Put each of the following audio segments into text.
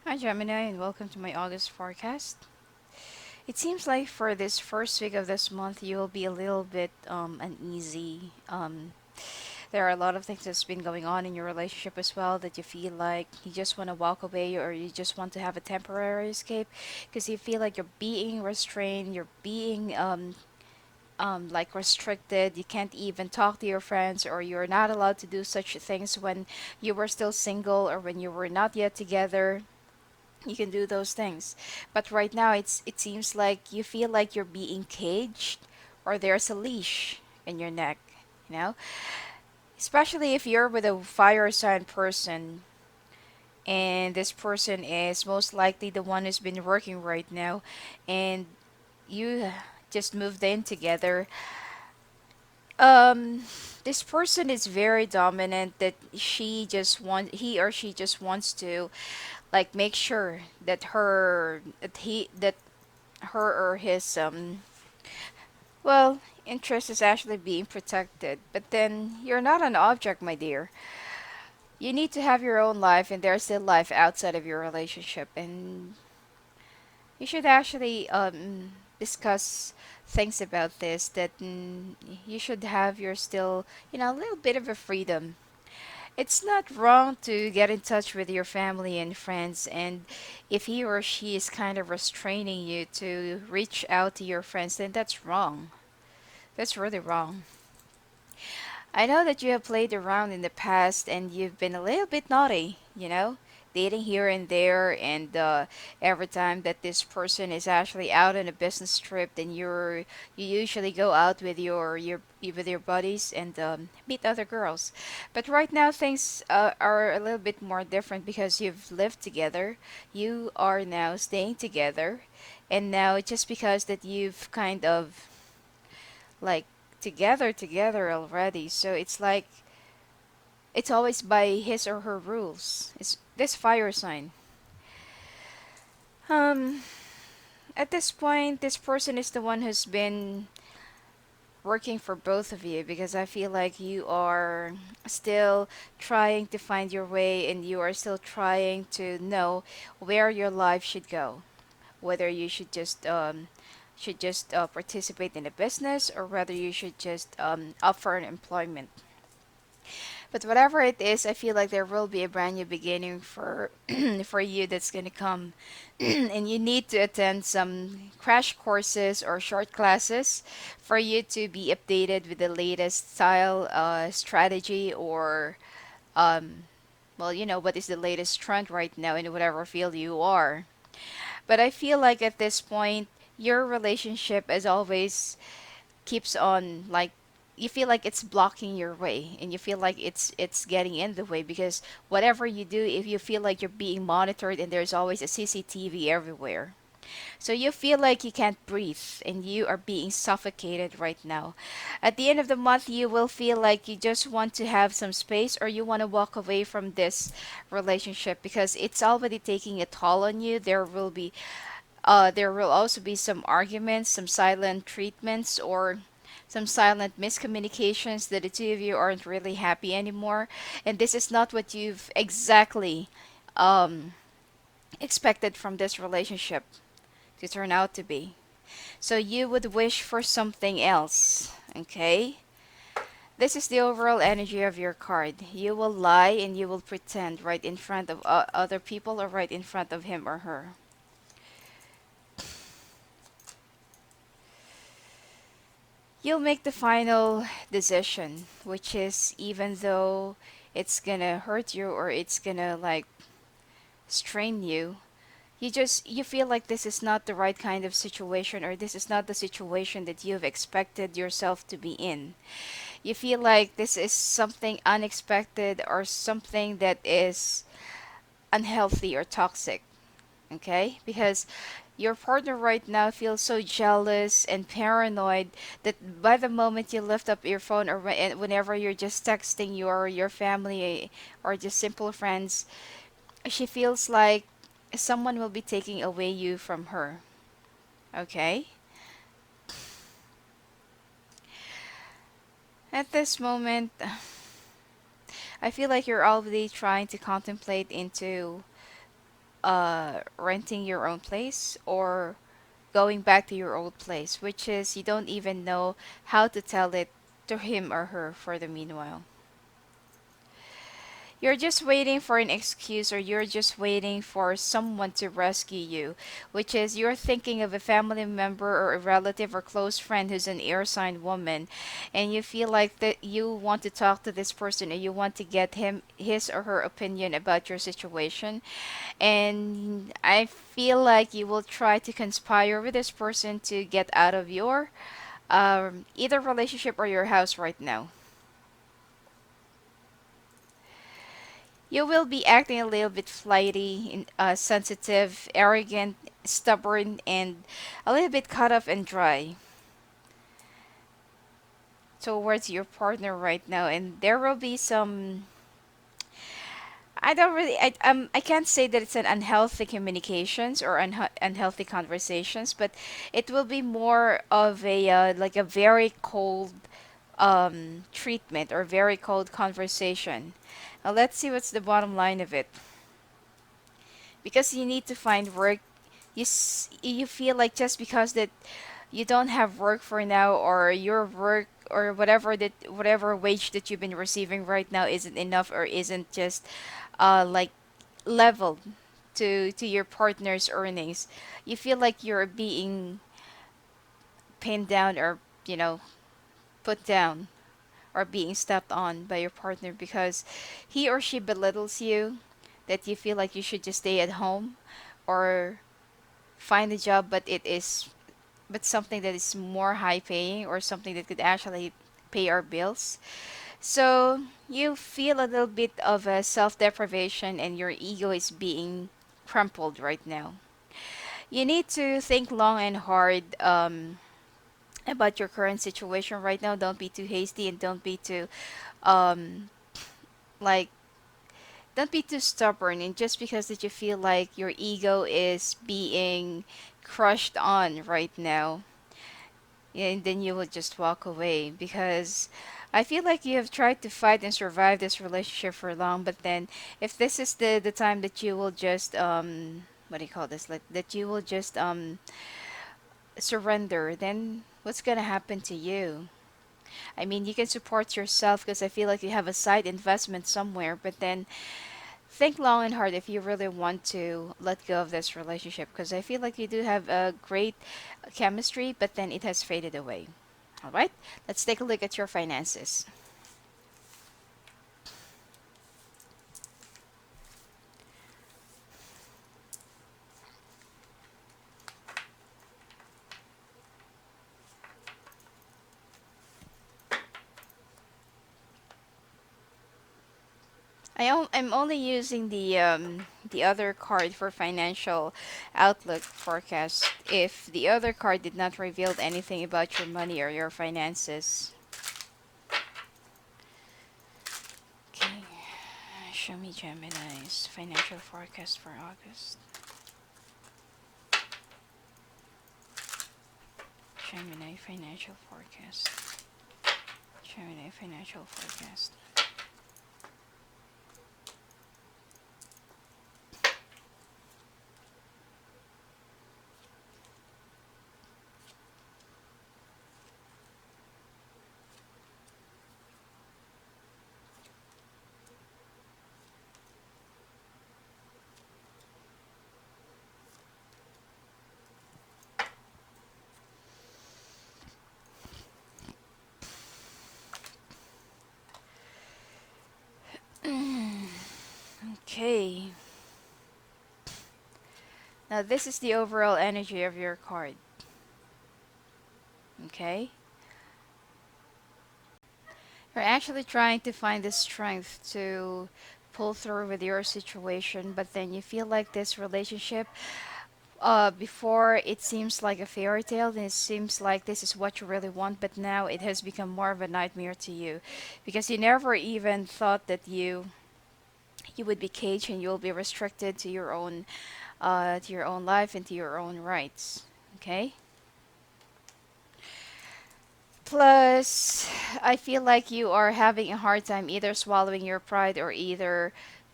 Hi, Gemini, and welcome to my August forecast. It seems like for this first week of this month, you will be a little bit uneasy. There are a lot of things that's been going on in your relationship as well that you feel like you just want to walk away or you just want to have a temporary escape because you feel like you're being restrained, you're being like restricted. You can't even talk to your friends, or you're not allowed to do such things when you were still single or when you were not yet together. You can do those things, but right now it seems like you feel like you're being caged or there's a leash in your neck, you know, especially if you're with a fire sign person, and this person is most likely the one who's been working right now, and you just moved in together. um this person is very dominant, that he or she just wants to like make sure that her or his well, interest is actually being protected. But then you're not an object, my dear. You need to have your own life, and there's still life outside of your relationship, and you should actually discuss things about this, that you should have your still, a little bit of a freedom. It's not wrong to get in touch with your family and friends, and if he or she is kind of restraining you to reach out to your friends, then that's wrong. That's really wrong. I know that you have played around in the past and you've been a little bit naughty, dating here and there, and every time that this person is actually out on a business trip, then you usually go out with your buddies and meet other girls. But right now things are a little bit more different because you've lived together, you are now staying together, and now just because that you've kind of like together already, so it's like it's always by his or her rules. It's this fire sign. um at this point, this person is the one who's been working for both of you, because I feel like you are still trying to find your way, and you are still trying to know where your life should go, whether you should just participate in a business, or whether you should just opt for an employment. But whatever it is, I feel like there will be a brand new beginning for for you that's gonna come, and you need to attend some crash courses or short classes for you to be updated with the latest style, strategy, or um, well, what is the latest trend right now in whatever field you are. But I feel like at this point, your relationship, as always, keeps on like you feel like it's blocking your way, and you feel like it's getting in the way, because whatever you do, if you feel like you're being monitored and there's always a CCTV everywhere, so you feel like you can't breathe and you are being suffocated right now. At the end of the month, you will feel like you just want to have some space, or you want to walk away from this relationship because it's already taking a toll on you. There will also be some arguments, some silent treatments, or some silent miscommunications that the two of you aren't really happy anymore. And this is not what you've exactly um, expected from this relationship to turn out to be. So you would wish for something else, okay? This is the overall energy of your card. You will lie and you will pretend right in front of other people, or right in front of him or her. You'll make the final decision, which is, even though it's gonna hurt you or it's gonna like strain you, you feel like this is not the right kind of situation, or this is not the situation that you've expected yourself to be in. You feel like this is something unexpected, or something that is unhealthy or toxic, okay? Because your partner right now feels so jealous and paranoid that by the moment you lift up your phone, or whenever you're just texting your family, or just simple friends, she feels like someone will be taking away you from her, okay? At this moment, I feel like you're already trying to contemplate into renting your own place or going back to your old place, which is you don't even know how to tell it to him or her for the meanwhile. You're just waiting for an excuse or you're just waiting for someone to rescue you, which is you're thinking of a family member or a relative or close friend who's an air sign woman, and you feel like that you want to talk to this person and you want to get him his or her opinion about your situation. And I feel like you will try to conspire with this person to get out of your either relationship or your house right now. You will be acting a little bit flighty, sensitive, arrogant, stubborn, and a little bit cut off and dry towards your partner right now. And there will be some. I don't really. I can't say that it's an unhealthy communications or unhealthy conversations, but it will be more of a like a very cold treatment or very cold conversation. Now let's see what's the bottom line of it. Because you need to find work, you feel like just because that you don't have work for now or your work or whatever wage that you've been receiving right now isn't enough or isn't just like leveled to your partner's earnings, you feel like you're being pinned down or you know put down or being stepped on by your partner because he or she belittles you, that you feel like you should just stay at home or find a job, but something that is more high paying or something that could actually pay our bills. So you feel a little bit of a self deprivation and your ego is being crumpled right now. You need to think long and hard about your current situation right now. Don't be too hasty and um, like don't be too stubborn. And just because that you feel like your ego is being crushed on right now, and then you will just walk away because I feel like you have tried to fight and survive this relationship for long, but then if this is the time that you will just what do you call this, like that you will just surrender, then what's gonna happen to you? I mean, you can support yourself because I feel like you have a side investment somewhere, but then think long and hard if you really want to let go of this relationship because I feel like you do have a great chemistry, but then it has faded away. All right, let's take a look at your finances. I'm only using the other card for financial outlook forecast if the other card did not reveal anything about your money or your finances. Okay, show me Gemini's financial forecast for August. Gemini financial forecast. Gemini financial forecast. Okay. Now this is the overall energy of your card. Okay. You're actually trying to find the strength to pull through with your situation, but then you feel like this relationship, before it seems like a fairy tale, and it seems like this is what you really want, but now it has become more of a nightmare to you because you never even thought that you would be caged and you'll be restricted to your own life and to your own rights. Okay. Plus, I feel like you are having a hard time either swallowing your pride or either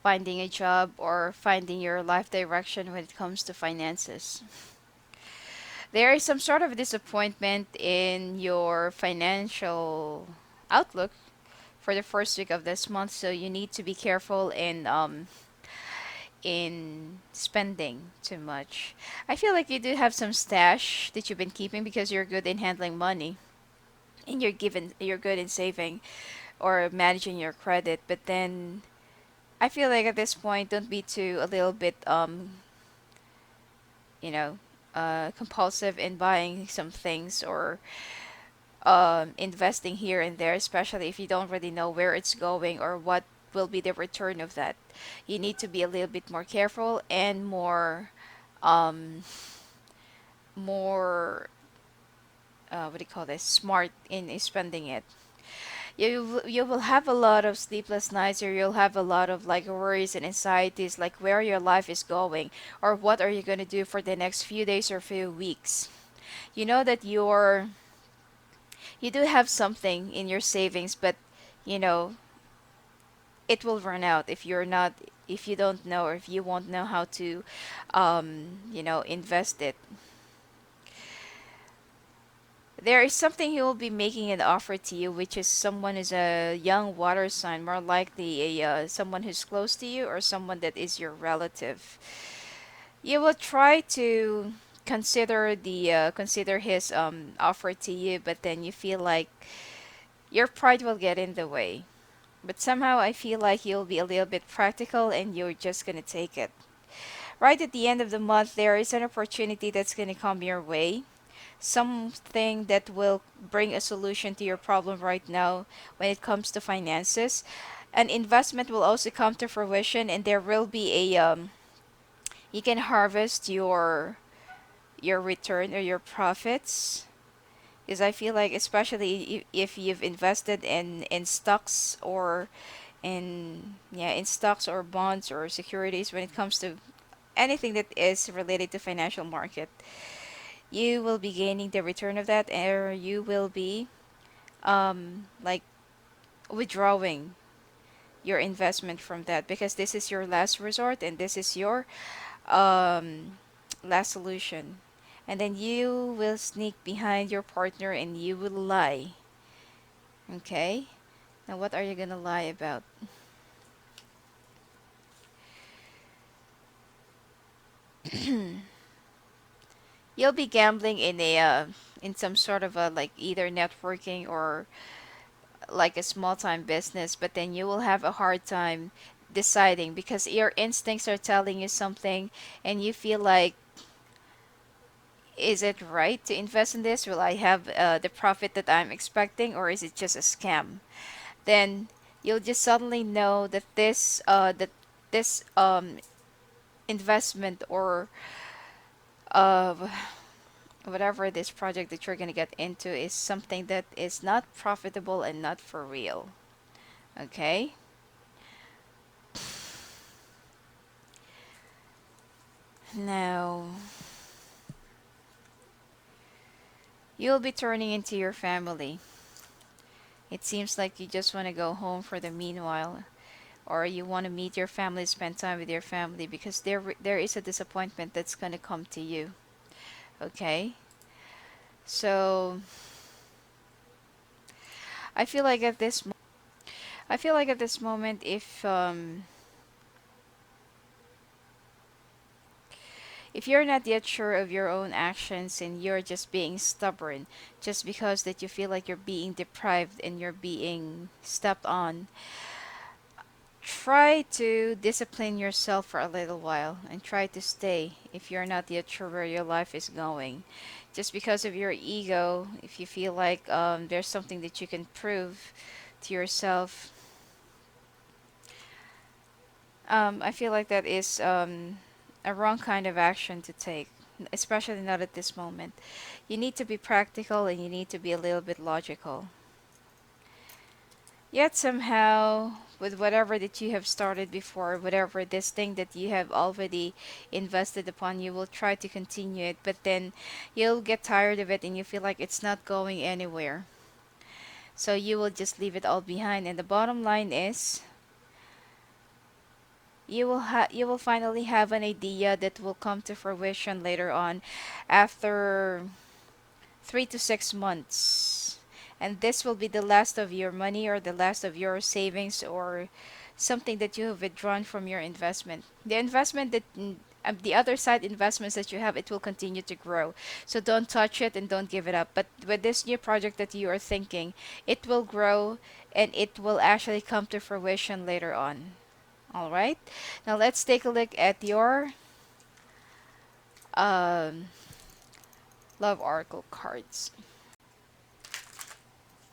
finding a job or finding your life direction when it comes to finances. There is some sort of disappointment in your financial outlook for the first week of this month, so you need to be careful in spending too much. I feel like you do have some stash that you've been keeping because you're good in handling money and you're good in saving or managing your credit, but then I feel like at this point don't be too a little bit you know compulsive in buying some things or investing here and there, especially if you don't really know where it's going or what will be the return of that. You need to be a little bit more careful and um, more what do you call this? Smart in spending it. You will have a lot of sleepless nights, or you'll have a lot of like worries and anxieties, like where your life is going, or what are you gonna do for the next few days or few weeks. You know that you do have something in your savings, but you know it will run out if you don't know or if you won't know how to invest it. There is something he will be making an offer to you, which is someone who's a young water sign, more likely someone who's close to you or someone that is your relative. You will try to consider his offer to you, but then you feel like your pride will get in the way. But somehow I feel like you'll be a little bit practical and you're just gonna take it. Right at the end of the month, there is an opportunity that's gonna come your way. Something that will bring a solution to your problem right now when it comes to finances. An investment will also come to fruition, and there will be a you can harvest your return or your profits. Because I feel like, especially if you've invested in stocks or in stocks or bonds or securities, when it comes to anything that is related to financial market, you will be gaining the return of that, or you will be like withdrawing your investment from that, because this is your last resort and this is your um last solution. And then you will sneak behind your partner and you will lie. Okay, now what are you gonna lie about? You'll be gambling in some sort of a like either networking or like a small time business, but then you will have a hard time deciding because your instincts are telling you something and you feel like, is it right to invest in this? Will I have the profit that I'm expecting, or is it just a scam? Then you'll just suddenly know that this investment or uh, whatever this project that you're gonna get into is something that is not profitable and not for real. Okay? Now, you'll be turning into your family. It seems like you just want to go home for the meanwhile, or you want to meet your family, spend time with your family, because there is a disappointment that's going to come to you. Okay? So, I feel like at this I feel like at this moment, if you're not yet sure of your own actions and you're just being stubborn just because that you feel like you're being deprived and you're being stepped on, try to discipline yourself for a little while and try to stay if you're not yet sure where your life is going. Just because of your ego, if you feel like there's something that you can prove to yourself, I feel like that is a wrong kind of action to take, especially not at this moment. You need to be practical and you need to be a little bit logical. Yet somehow, with whatever that you have started before, whatever this thing that you have already invested upon, you will try to continue it, but then you'll get tired of it and you feel like it's not going anywhere. So you will just leave it all behind. And the bottom line is, you will finally have an idea that will come to fruition later on, after 3 to 6 months. And this will be the last of your money, or the last of your savings, or something that you have withdrawn from your investment. The investment that the other side investments that you have, it will continue to grow. So don't touch it and don't give it up. But with this new project that you are thinking, it will grow and it will actually come to fruition later on. All right. Now let's take a look at your um, love oracle cards.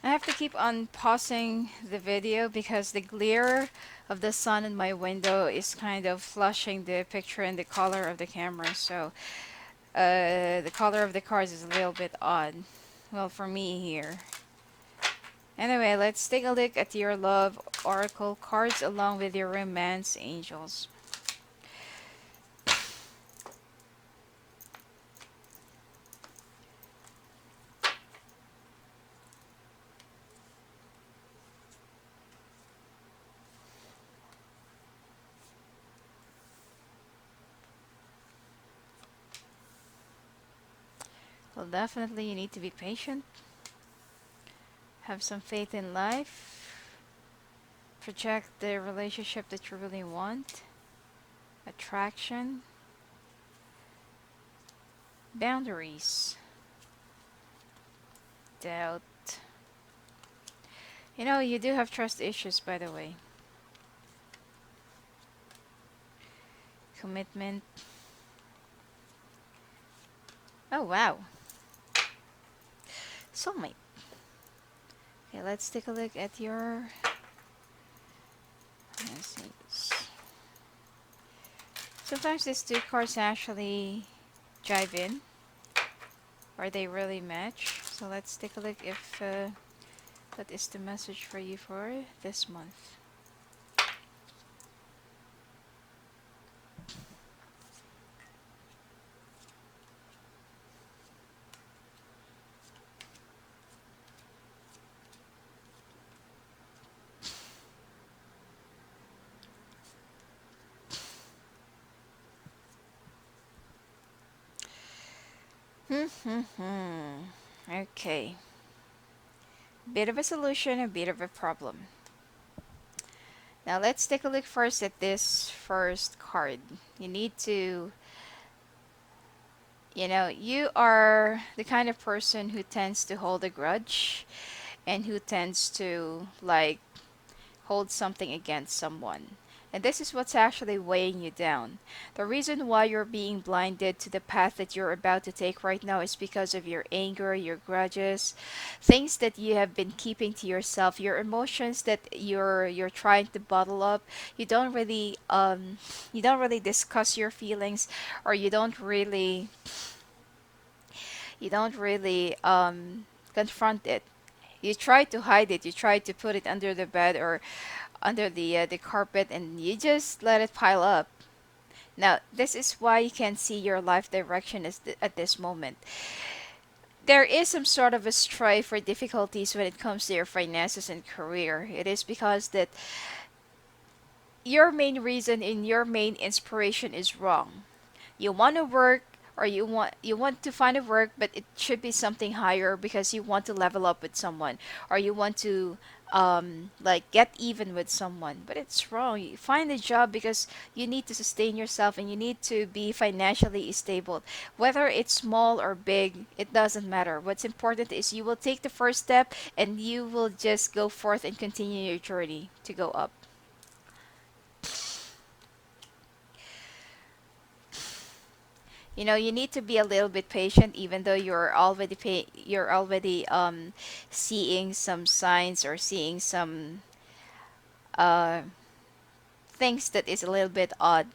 I have to keep on pausing the video because the glare of the sun in my window is kind of flushing the picture and the color of the camera. So the color of the cards is a little bit odd. Well, for me here. Anyway, let's take a look at your love oracle cards along with your romance angels. Well, definitely you need to be patient, have some faith in life, project the relationship that you really want, attraction, boundaries, doubt. You know, you do have trust issues, by the way. Commitment. Oh, wow. Soulmate. Okay, let's take a look at your messages. Sometimes these two cards actually jive in, or they really match. So let's take a look if what is the message for you for this month. Okay. Bit of a solution, a bit of a problem. Now let's take a look first at this first card. You need to, you are the kind of person who tends to hold a grudge and who tends to like hold something against someone. And this is what's actually weighing you down. The reason why you're being blinded to the path that you're about to take right now is because of your anger, your grudges, things that you have been keeping to yourself, your emotions that you're trying to bottle up. You don't really discuss your feelings, or you don't really confront it. You try to hide it. You try to put it under the bed or under the carpet, and you just let it pile up. Now, this is why you can't see your life direction at this moment. There is some sort of a strife or difficulties when it comes to your finances and career. It is because that your main reason and your main inspiration is wrong. You want to work, or you want to find a work, but it should be something higher because you want to level up with someone, or you want to like get even with someone, but it's wrong. You find a job because you need to sustain yourself and you need to be financially stable. Whether it's small or big, it doesn't matter. What's important is you will take the first step and you will just go forth and continue your journey to go up. You need to be a little bit patient, even though you're already seeing some signs or seeing some uh things that is a little bit odd.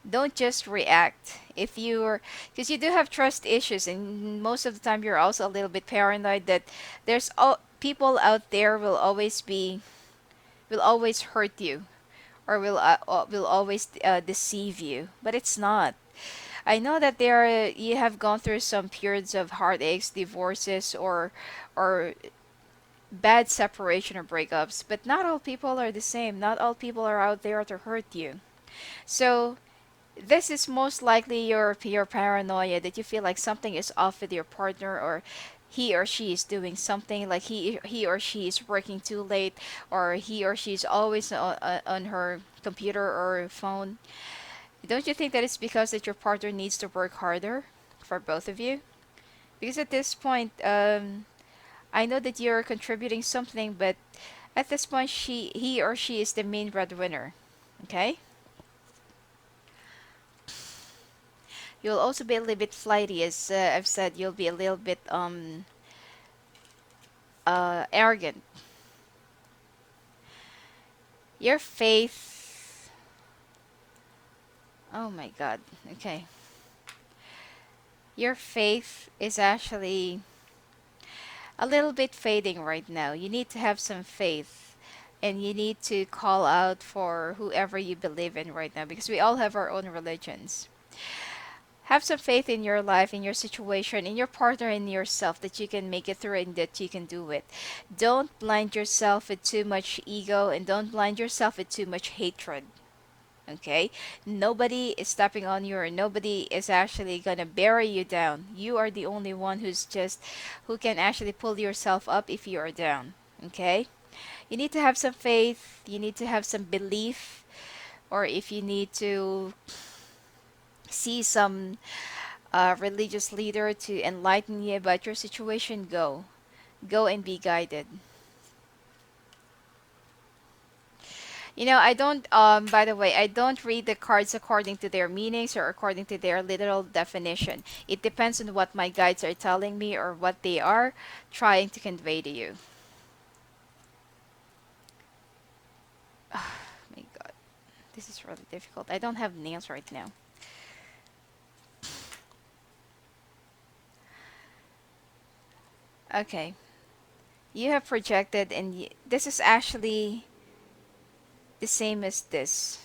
Don't just react. If you're Because you do have trust issues, and most of the time you're also a little bit paranoid that people out there will always hurt you, or will always deceive you, but it's not. I know that you have gone through some periods of heartaches, divorces, or bad separation or breakups, but not all people are the same. Not all people are out there to hurt you. So this is most likely your paranoia that you feel like something is off with your partner, or he or she is doing something, like he or she is working too late, or he or she is always on her computer or phone. Don't you think that it's because that your partner needs to work harder for both of you? Because at this point, I know that you're contributing something, but at this point, he or she is the main breadwinner. Okay? You'll also be a little bit flighty, as I've said. You'll be a little bit arrogant. Your faith. Oh my God. Okay. Your faith is actually a little bit fading right now. You need to have some faith. And you need to call out for whoever you believe in right now, because we all have our own religions. Have some faith in your life, in your situation, in your partner, in yourself, that you can make it through and that you can do it. Don't blind yourself with too much ego, and don't blind yourself with too much hatred. Okay? Nobody is stepping on you, or nobody is actually gonna bury you down. You are the only one who can actually pull yourself up if you are down. Okay? You need to have some faith, you need to have some belief, or if you need to see some religious leader to enlighten you about your situation, go. Go and be guided. I don't, by the way, I don't read the cards according to their meanings or according to their literal definition. It depends on what my guides are telling me or what they are trying to convey to you. Oh my God, this is really difficult. I don't have nails right now. Okay, you have projected, and this is actually the same as this.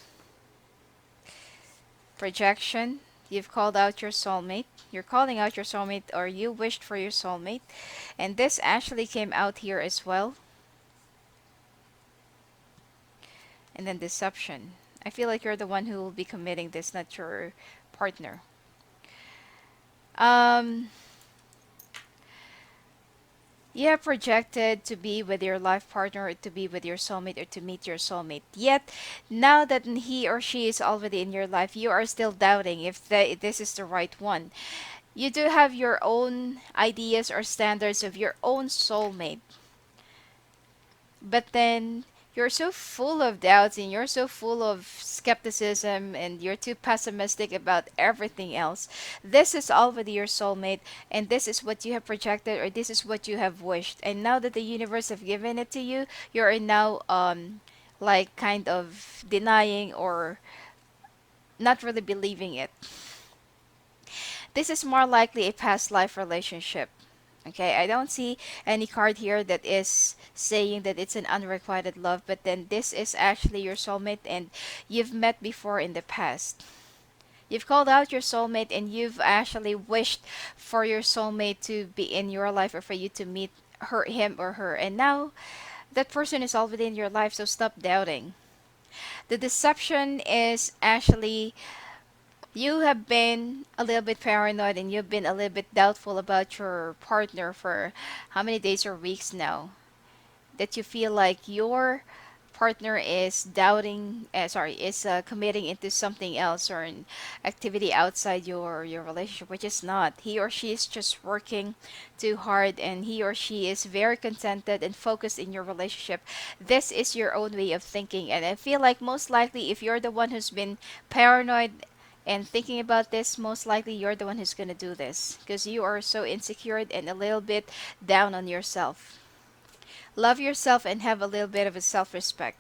Projection. You've called out your soulmate. You're calling out your soulmate, or you wished for your soulmate. And this actually came out here as well. And then deception. I feel like you're the one who will be committing this, not your partner. Um, you have projected to be with your life partner, or to be with your soulmate, or to meet your soulmate. Yet, now that he or she is already in your life, you are still doubting if this is the right one. You do have your own ideas or standards of your own soulmate, but then you're so full of doubts, and you're so full of skepticism, and you're too pessimistic about everything else. This is already your soulmate, and this is what you have projected, or this is what you have wished. And now that the universe have given it to you, you're now like kind of denying or not really believing it. This is more likely a past life relationship. Okay, I don't see any card here that is saying that it's an unrequited love, but then this is actually your soulmate, and you've met before in the past. You've called out your soulmate, and you've actually wished for your soulmate to be in your life, or for you to meet him or her. And now that person is already in your life, so stop doubting. The deception is actually you have been a little bit paranoid, and you've been a little bit doubtful about your partner for how many days or weeks now, that you feel like your partner is committing into something else, or an activity outside your relationship, which is not. He or she is just working too hard, and he or she is very contented and focused in your relationship. This is your own way of thinking, and I feel like most likely, if you're the one who's been paranoid and thinking about this, most likely you're the one who's going to do this, because you are so insecure and a little bit down on yourself. Love yourself and have a little bit of a self-respect.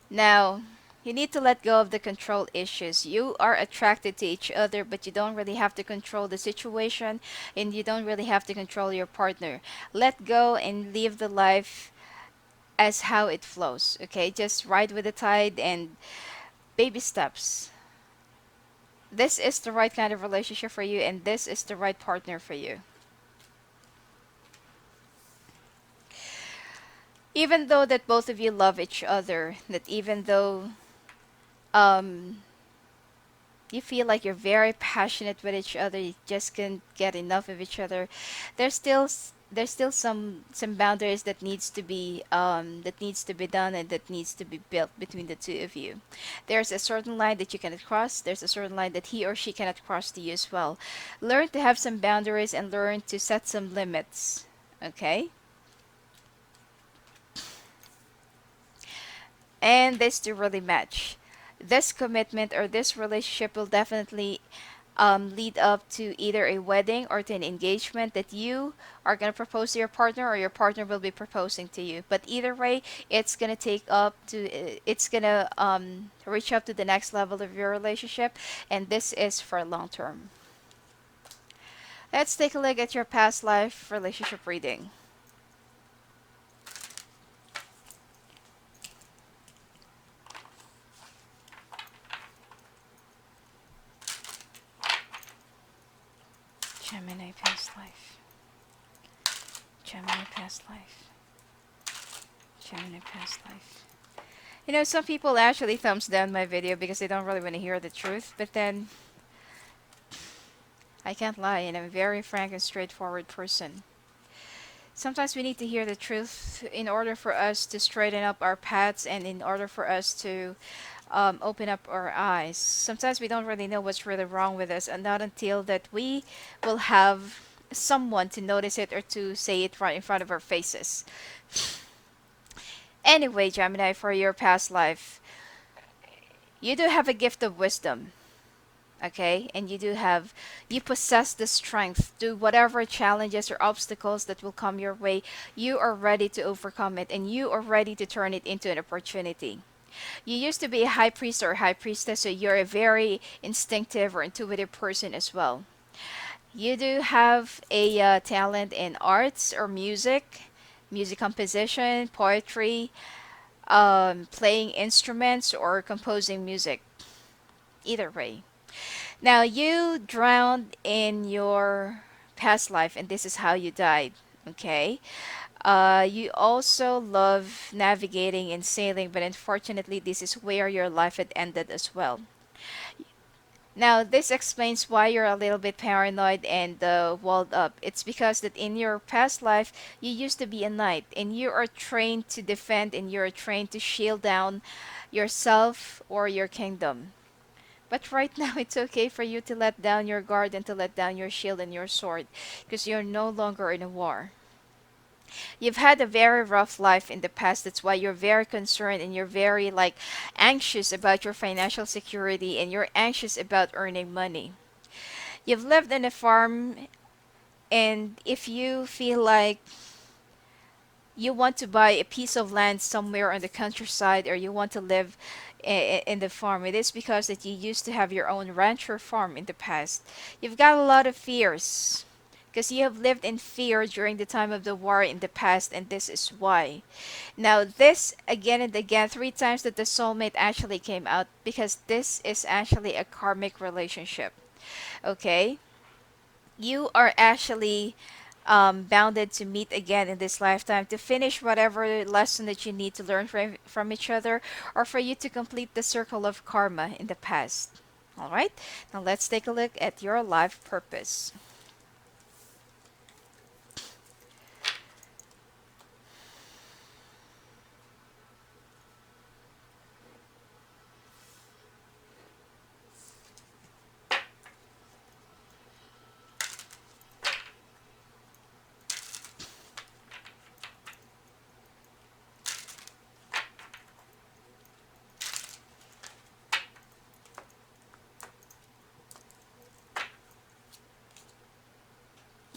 Now, you need to let go of the control issues. You are attracted to each other, but you don't really have to control the situation, and you don't really have to control your partner. Let go and live the life as how it flows, okay? Just ride with the tide and baby steps. This is the right kind of relationship for you, and this is the right partner for you. Even though that both of you love each other, that even though um you feel like you're very passionate with each other, you just can't get enough of each other, there's still some boundaries that needs to be done and that needs to be built between the two of you. There's a certain line that you cannot cross, there's a certain line that he or she cannot cross to you as well. Learn to have some boundaries and learn to set some limits. Okay. And this to really match. This commitment or this relationship will definitely lead up to either a wedding or to an engagement that you are going to propose to your partner or your partner will be proposing to you. But either way, it's going to reach up to the next level of your relationship, and this is for long term. Let's take a look at your past life relationship reading. Gemini past life. Gemini past life. Gemini past life. You know, some people actually thumbs down my video because they don't really want to hear the truth, but then I can't lie, and I'm a very frank and straightforward person. Sometimes we need to hear the truth in order for us to straighten up our paths and in order for us to open up our eyes. Sometimes we don't really know what's really wrong with us, and not until that we will have someone to notice it or to say it right in front of our faces. Anyway, Gemini, for your past life, you do have a gift of wisdom, okay? And you possess the strength to whatever challenges or obstacles that will come your way. You are ready to overcome it and you are ready to turn it into an opportunity. You used to be a high priest or high priestess, so you're a very instinctive or intuitive person as well. You do have a talent in arts or music composition, poetry, playing instruments, or composing music. Either way. Now, you drowned in your past life, and this is how you died. Okay. You also love navigating and sailing, but unfortunately, this is where your life had ended as well. Now, this explains why you're a little bit paranoid and walled up. It's because that in your past life, you used to be a knight, and you are trained to defend and you're trained to shield down yourself or your kingdom. But right now, it's okay for you to let down your guard and to let down your shield and your sword because you're no longer in a war. You've had a very rough life in the past. That's why you're very concerned and you're very like anxious about your financial security and you're anxious about earning money. You've lived in a farm, and if you feel like you want to buy a piece of land somewhere on the countryside or you want to live in the farm, it is because that you used to have your own ranch or farm in the past. You've got a lot of fears because you have lived in fear during the time of the war in the past, and this is why. Now, this again and again, three times that the soulmate actually came out because this is actually a karmic relationship. Okay? You are actually bounded to meet again in this lifetime to finish whatever lesson that you need to learn from each other or for you to complete the circle of karma in the past. All right, now let's take a look at your life purpose.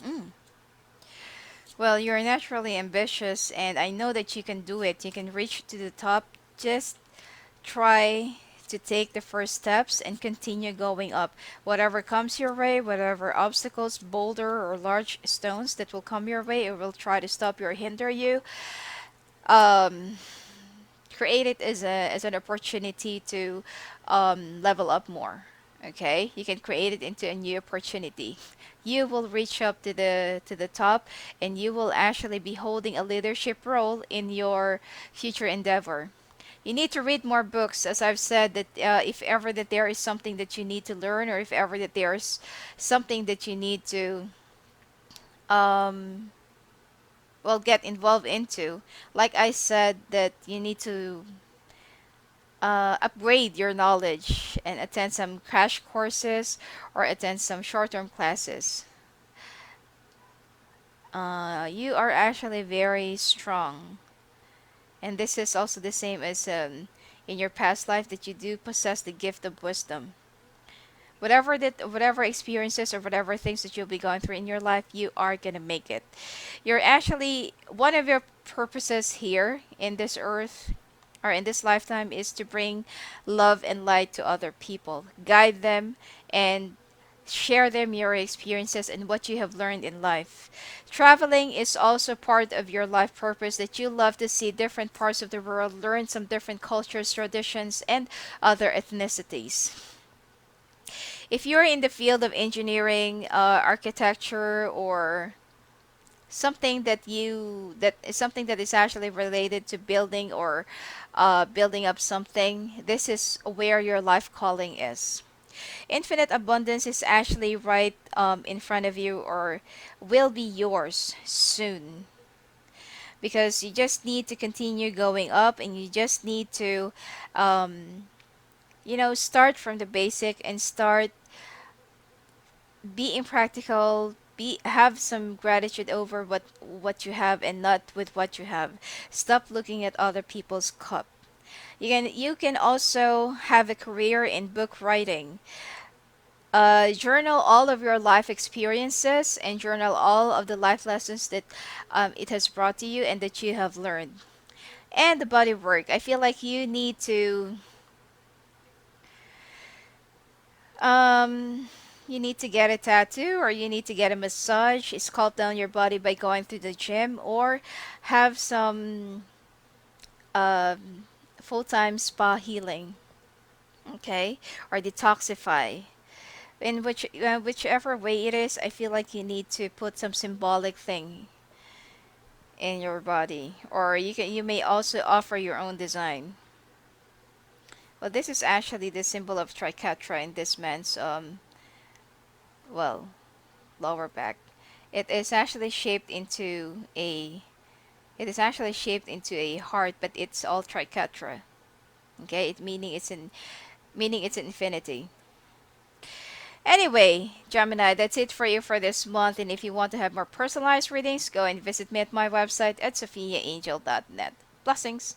Mm. Well, you're naturally ambitious, and I know that you can do it. You can reach to the top. Just try to take the first steps and continue going up. Whatever comes your way, whatever obstacles, boulder or large stones that will come your way, it will try to stop you or hinder you. Um, Create it as an opportunity to level up more. Okay, you can create it into a new opportunity. You will reach up to the top, and you will actually be holding a leadership role in your future endeavor. You need to read more books, as I've said, that if ever that there is something that you need to learn, or if ever that there's something that you need to um, well, get involved into. Like I said, that you need to upgrade your knowledge and attend some crash courses or attend some short-term classes. You are actually very strong, and this is also the same as in your past life, that you do possess the gift of wisdom. Whatever experiences or whatever things that you'll be going through in your life, you are gonna make it. You're actually, one of your purposes here in this earth or in this lifetime is to bring love and light to other people, guide them, and share them your experiences and what you have learned in life. Traveling is also part of your life purpose, that you love to see different parts of the world, learn some different cultures, traditions, and other ethnicities. If you're in the field of engineering, architecture, or that is something that is actually related to building or building up something, this is where your life calling is. Infinite abundance is actually right in front of you, or will be yours soon, because you just need to continue going up, and you just need to um, start from the basic and start being practical, be have some gratitude over what you have and not with what you have. Stop looking at other people's cup. You can also have a career in book writing. Journal all of your life experiences and journal all of the life lessons that it has brought to you and that you have learned. And the body work, I feel like Um, you need to get a tattoo, or you need to get a massage, sculpt down your body by going to the gym, or have some um, full-time spa healing, okay, or detoxify. In whichever way it is, I feel like you need to put some symbolic thing in your body, or you may also offer your own design. Well, this is actually the symbol of triquetra in this man's well, lower back. It is actually shaped into a it is actually shaped into a heart, but it's all triquetra. Okay, meaning it's infinity. Anyway, Gemini, that's it for you for this month. And if you want to have more personalized readings, go and visit me at my website at sophiaangel.net. Blessings.